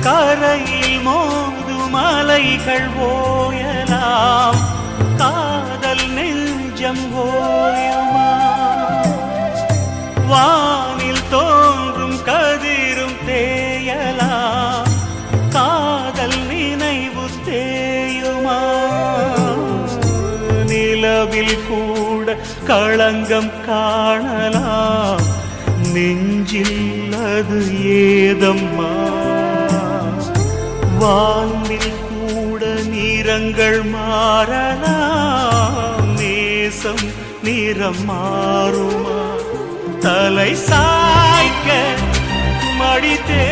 கரையில் மோதும் அலைகள் ஓயலாம், காதல் நெஞ்சம் ஓயுமா? வானில் தோன்றும் கதிரும் தேயலாம், காதல் நினைவு தேயுமா? நிலவில் கூட களங்கம் காணலாம், நெஞ்சில் அது ஏதம்மா? வானில் கூட நிறங்கள் மாறலாம், நேசம் நிறம் மாறுமா? தலை சாய்க்க மடித்தே